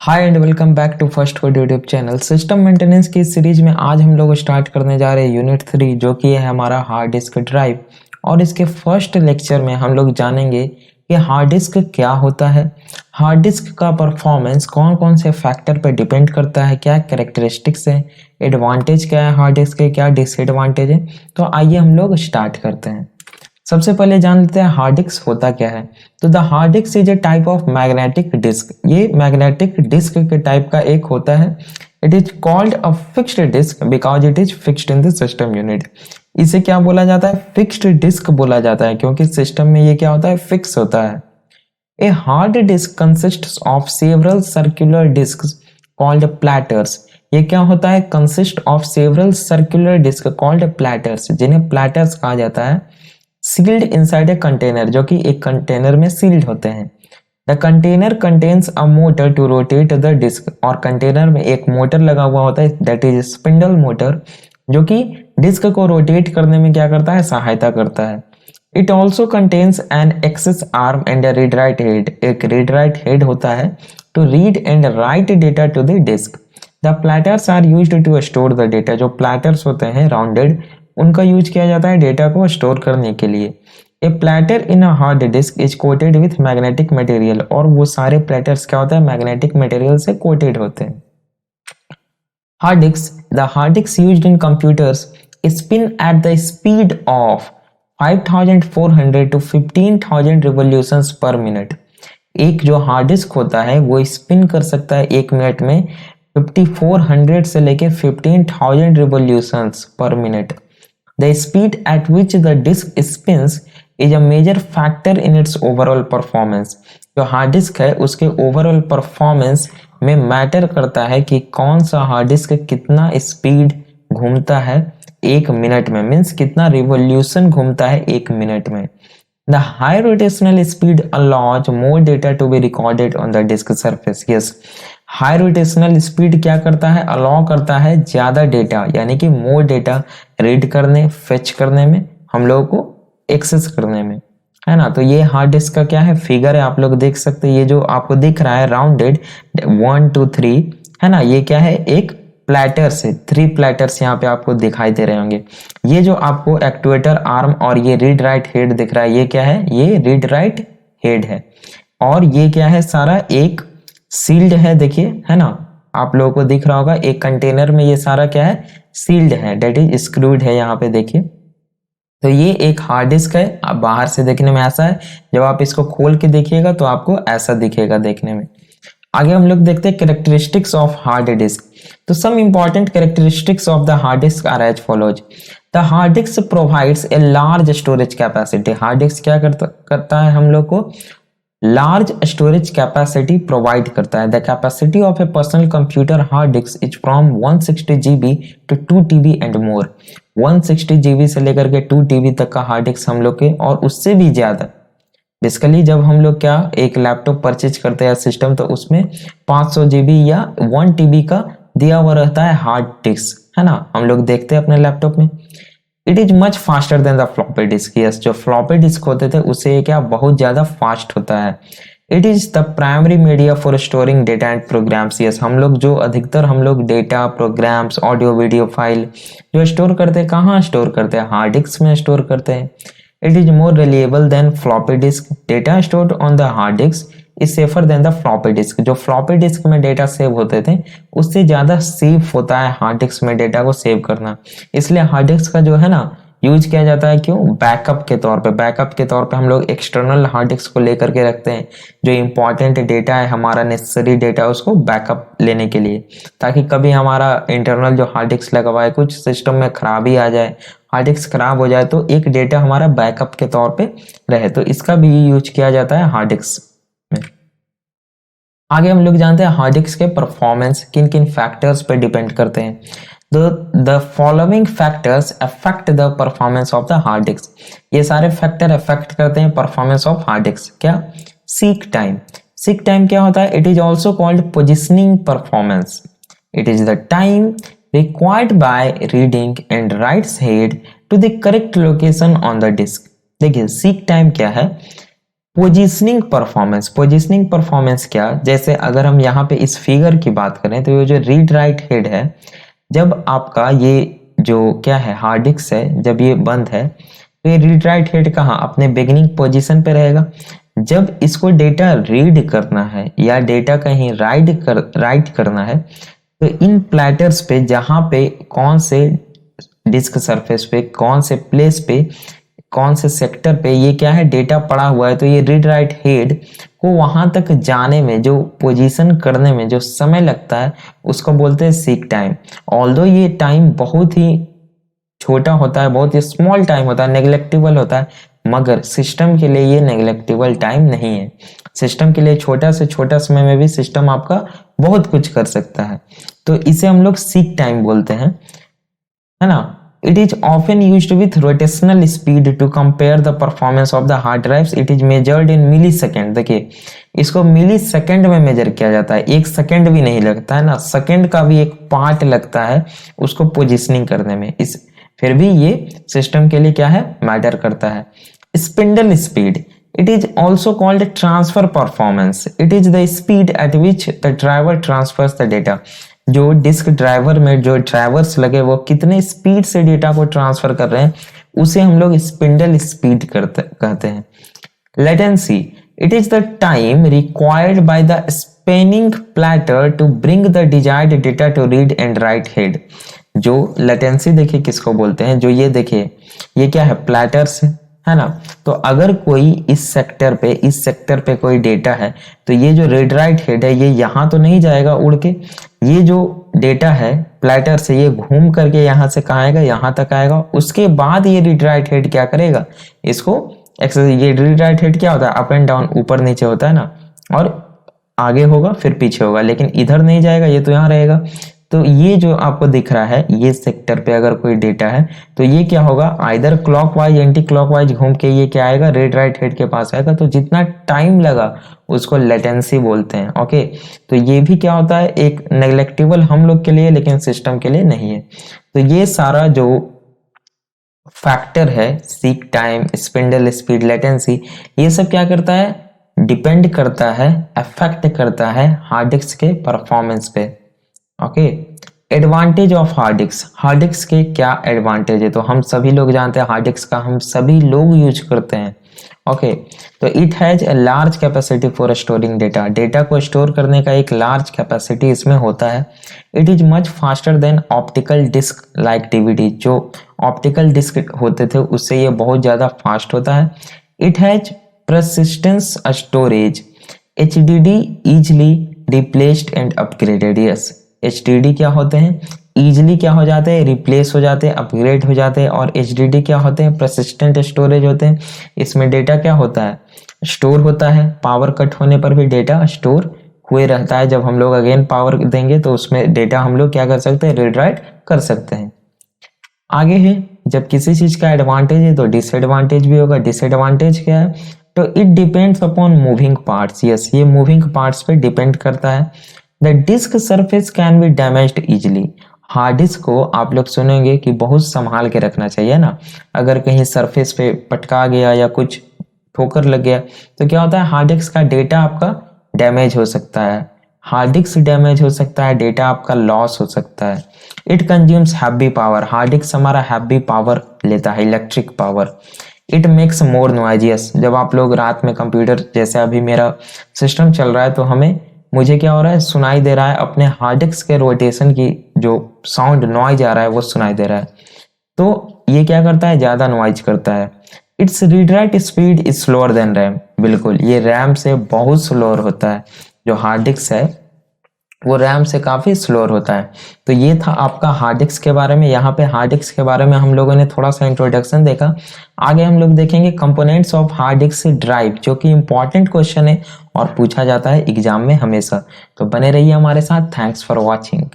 Hi and welcome back to first code YouTube channel. System maintenance की series में आज हम लोग स्टार्ट करने जा रहे हैं यूनिट 3 जो कि है हमारा हार्ड डिस्क ड्राइव। और इसके फर्स्ट लेक्चर में हम लोग जानेंगे कि हार्ड डिस्क क्या होता है, हार्ड डिस्क का परफॉर्मेंस कौन कौन से फैक्टर पर डिपेंड करता है, क्या कैरेक्टरिस्टिक्स है, एडवांटेज क्या है हार्ड डिस्क के, क्या डिसएडवांटेज है। तो आइए हम लोग स्टार्ट करते हैं। सबसे पहले जान लेते हैं हार्ड डिस्क होता क्या है। तो the hard disk is a type of magnetic disk. ये मैग्नेटिक डिस्क के टाइप का एक होता है। It is called a fixed disk because it is fixed in the system unit. इसे क्या बोला जाता है? फिक्स्ड डिस्क बोला जाता है क्योंकि सिस्टम में ये क्या होता है? फिक्स होता है। A hard disk consists of several circular disks called platters. ये क्या होता है? Consist of several circular disk called platters, जिन्हें प्लैटर्स कहा जाता है। सील्ड इनसाइड ए कंटेनर, जो कि एक कंटेनर में सील्ड होते हैं। The container contains a motor to rotate the disk. और कंटेनर में एक मोटर लगा हुआ होता है, दैट इज स्पिंडल मोटर, जो कि डिस्क को रोटेट करने में क्या करता है? सहायता करता है। It also contains an access arm and read write head. एक रीड राइट हेड होता है to read and write data to the disk. The platters are used to store the data. जो प्लैटर्स होते हैं राउंडेड, उनका use किया जाता है डेटा को स्टोर करने के लिए। A platter in a hard disk is coated with magnetic material. और वो सारे प्लैटर्स क्या होता है? मैग्नेटिक मटेरियल से कोटेड होते हैं। Hard disk, the hard disk used in computers spin at the speed of 5400 to 15000 revolutions per minute. एक जो हार्ड डिस्क होता है वो स्पिन कर सकता है एक मिनट में 5400 से लेके 15000 revolutions per minute. The speed at which the disk spins is a major factor in its overall performance. जो हार्ड डिस्क है उसके ओवरऑल परफॉर्मेंस में मैटर करता है कि कौन सा हार्ड डिस्क कितना स्पीड घूमता है एक मिनट में, मीन्स कितना रिवॉल्यूशन घूमता है एक मिनट में। The high rotational speed allows more data to be recorded on the disk surface. Yes, high rotational speed क्या करता है? अलाउ करता है ज्यादा डेटा, यानी कि मोर डेटा रीड करने, फेच करने में, हम लोगों को एक्सेस करने में, है ना। तो ये हार्ड डिस्क का क्या है? फिगर है, आप लोग देख सकते हैं। ये जो आपको दिख रहा है राउंडेड 1 2 3, है ना, ये क्या है? एक प्लैटर्स है। 3 प्लैटर्स यहाँ पे आपको दिखाई दे रहे होंगे। ये जो आपको एक्टुएटर आर्म और ये रीड राइट हेड दिख रहा है, ये क्या है? ये रीड राइट हेड है। और ये क्या है? सारा एक सील्ड है, देखिए, है ना, आप लोगों को दिख रहा होगा एक कंटेनर में ये सारा क्या है? सील्ड है, डेट इज स्क्रूड है, यहाँ पे देखिए। तो ये एक हार्ड डिस्क है। आप बाहर से देखने में ऐसा है, जब आप इसको खोल के देखिएगा तो आपको ऐसा दिखेगा देखने में। आगे हम लोग देखते हैं कैरेक्टरिस्टिक्स ऑफ हार्ड डिस्क। तो some important characteristics of the hard disk are as follows. The hard disk provides a large storage capacity. Hard disk क्या करता है? हम लोग को लार्ज स्टोरेज कैपेसिटी प्रोवाइड करता है। The capacity of a personal computer hard disk is from 160 GB to 2 TB and more. 160 GB से लेकर के 2 TB तक का हार्ड डिस्क हम लोग के, और उससे भी ज्यादा। बेसिकली जब हम लोग क्या एक लैपटॉप परचेज करते हैं सिस्टम, तो उसमें 500 GB या 1 TB का दिया हुआ रहता है हार्ड डिस्क, है ना, हम लोग देखते हैं अपने लैपटॉप में। It is much faster than the floppy disk. Yes, जो फ्लॉपी डिस्क होते थे उससे क्या बहुत ज्यादा फास्ट होता है। It is the primary media for storing data and programs. Yes, हम लोग जो अधिकतर हम लोग data, programs, audio video file जो स्टोर करते हैं, कहाँ स्टोर करते हैं? हार्ड डिस्क में स्टोर करते हैं। It is more reliable then floppy disk. Data stored on the hard disk is safer than the floppy disc. जो फ्लॉपी डिस्क में डेटा सेव होते थे उससे ज्यादा सेफ होता है हार्ड डिस्क में डेटा को सेव करना। इसलिए हार्ड डिस्क का जो है ना यूज किया जाता है, क्यों? बैकअप के तौर पे। बैकअप के तौर पे हम लोग एक्सटर्नल हार्ड डिस्क को लेकर के रखते हैं, जो इंपॉर्टेंट डेटा है, हमारा नेसेसरी डेटा, उसको बैकअप लेने के लिए, ताकि कभी हमारा इंटरनल जो हार्ड डिस्क लगा हुआ है कुछ सिस्टम में खराबी आ जाए, हार्ड डिस्क खराब हो जाए, तो एक डेटा हमारा बैकअप के तौर पे रहे। तो इसका भी यूज किया जाता है हार्ड डिस्क में। आगे हम लोग जानते हैं हार्ड डिस्क के परफॉर्मेंस किन किन फैक्टर्स पे डिपेंड करते हैं। The following factors affect the performance of the hard disc. ये सारे फैक्टर अफेक्ट करते हैं परफॉर्मेंस ऑफ हार्ड डिस्क। क्या? Seek time. सीक टाइम क्या होता है? It is also called positioning performance. It is the time required by reading and writes head to the correct location on the disk। देखिए seek time क्या है? Positioning performance क्या, जैसे अगर हम यहाँ पे इस फिगर की बात करें तो ये जो रीड राइट हेड है, जब आपका ये जो क्या है हार्ड डिस्क है, जब ये बंद है तो ये रीड राइट हेड कहाँ अपने बिगिनिंग पोजीशन पे रहेगा। जब इसको डेटा रीड करना है या डेटा कहीं राइट करना है तो इन प्लेटर्स पे जहां पे कौन से डिस्क सरफेस पे कौन से प्लेस पे कौन से सेक्टर पे ये क्या है डेटा पड़ा हुआ है, तो ये रीड राइट हेड को वहां तक जाने में जो पोजीशन करने में जो समय लगता है उसको बोलते हैं सीक टाइम। ऑल्दो ये टाइम बहुत ही छोटा होता है, बहुत ही स्मॉल टाइम होता है, नेग्लेक्टेबल होता है, मगर सिस्टम के लिए ये नेग्लेक्टेबल टाइम नहीं है। सिस्टम के लिए छोटा से छोटा समय में भी सिस्टम आपका बहुत कुछ कर सकता है, तो इसे हम लोग सीक टाइम बोलते हैं, है ना। It is often used with rotational speed to compare the performance of the hard drives. It is measured in millisecond. देखिए इसको मिली सेकेंड में मेजर किया जाता है, एक सेकेंड भी नहीं लगता है ना, सेकेंड का भी एक पार्ट लगता है उसको पोजिशनिंग करने में। इस फिर भी ये सिस्टम के लिए क्या है मैटर करता है। Spindle speed, it is also called transfer performance. It is the speed at which the driver transfers the data. जो डिस्क ड्राइवर में जो ड्राइवर्स लगे वो कितने स्पीड से डेटा को ट्रांसफर कर रहे हैं उसे हम लोग स्पिंडल स्पीड कहते हैं। Latency, it is the time required by the spinning platter to bring the desired data to read and write head. जो लेटेंसी देखिए किसको बोलते हैं, जो ये देखिए ये क्या है प्लेटर्स है ना, तो अगर कोई इस सेक्टर पे कोई डेटा है तो ये जो रीड राइट हेड है ये यहाँ तो नहीं जाएगा उड़ के, ये जो डेटा है प्लेटर से ये घूम करके यहाँ से कहाँ आएगा यहाँ तक आएगा, उसके बाद ये रीड राइट हेड क्या करेगा इसको ये रीड राइट हेड क्या होता है अप एंड डाउन ऊपर नीचे होता है ना, और आगे होगा फिर पीछे होगा, लेकिन इधर नहीं जाएगा ये तो यहाँ रहेगा। तो ये जो आपको दिख रहा है ये सेक्टर पे अगर कोई डेटा है तो ये क्या होगा आइदर क्लॉकवाइज एंटी क्लॉकवाइज घूम के ये क्या आएगा रीड राइट हेड के पास आएगा, तो जितना टाइम लगा उसको लेटेंसी बोलते हैं। ओके, तो ये भी क्या होता है एक नेग्लेक्टेबल हम लोग के लिए लेकिन सिस्टम के लिए नहीं है। तो ये सारा जो फैक्टर है seek time, spindle speed, latency, ये सब क्या करता है डिपेंड करता है, अफेक्ट करता है हार्ड डिस्क के परफॉर्मेंस पे। Okay, advantage of hard disc के क्या एडवांटेज है, तो हम सभी लोग जानते हैं हार्ड डिस्क का हम सभी लोग यूज करते हैं। ओके, तो it has a large capacity for storing data, data को स्टोर करने का एक लार्ज कैपेसिटी इसमें होता है। It is much faster than optical disk like DVD, जो ऑप्टिकल डिस्क होते थे उससे ये बहुत ज्यादा फास्ट होता है। It has persistence storage, HDD easily replaced and upgraded। Yes, HDD क्या होते हैं इजिली क्या हो जाते हैं रिप्लेस हो जाते हैं, अपग्रेड हो जाते हैं, और HDD क्या होते हैं persistent स्टोरेज होते हैं। इसमें डेटा क्या होता है स्टोर होता है, पावर कट होने पर भी डेटा स्टोर हुए रहता है, जब हम लोग अगेन पावर देंगे तो उसमें डेटा हम लोग क्या कर सकते हैं रीड राइट कर सकते हैं। आगे है जब किसी चीज का एडवांटेज है तो डिसएडवांटेज भी होगा। डिसएडवांटेज क्या है तो it depends upon moving parts. Yes, ये मूविंग पार्ट्स पे डिपेंड करता है। The disk surface can be damaged easily, hard disk को आप लोग सुनेंगे कि बहुत संभाल के रखना चाहिए ना, अगर कहीं सरफेस पे पटका गया या कुछ ठोकर लग गया तो क्या होता है हार्ड डिस्क का डेटा आपका डैमेज हो सकता है, हार्ड डिस्क डैमेज हो सकता है, डेटा आपका लॉस हो सकता है। It consumes heavy power, hard disk हमारा हैवी पावर लेता है, electric power. It makes more noisy, जब आप लोग रात में कंप्यूटर जैसे अभी मेरा सिस्टम चल रहा है तो मुझे क्या हो रहा है सुनाई दे रहा है अपने हार्ड डिस्क के रोटेशन की जो साउंड नॉइज आ रहा है वो सुनाई दे रहा है, तो ये क्या करता है ज्यादा नॉइज करता है। It's read write speed is slower then RAM, बिल्कुल ये रैम से बहुत स्लोअर होता है, जो हार्ड डिस्क है वो रैम से काफी स्लोअर होता है। तो ये था आपका हार्ड डिस्क के बारे में। यहाँ पे हार्ड डिस्क के बारे में हम लोगों ने थोड़ा सा इंट्रोडक्शन देखा। आगे हम लोग देखेंगे components of hard disk drive, जो कि इंपॉर्टेंट क्वेश्चन है और पूछा जाता है एग्जाम में हमेशा। तो बने रहिए हमारे साथ। Thanks for watching.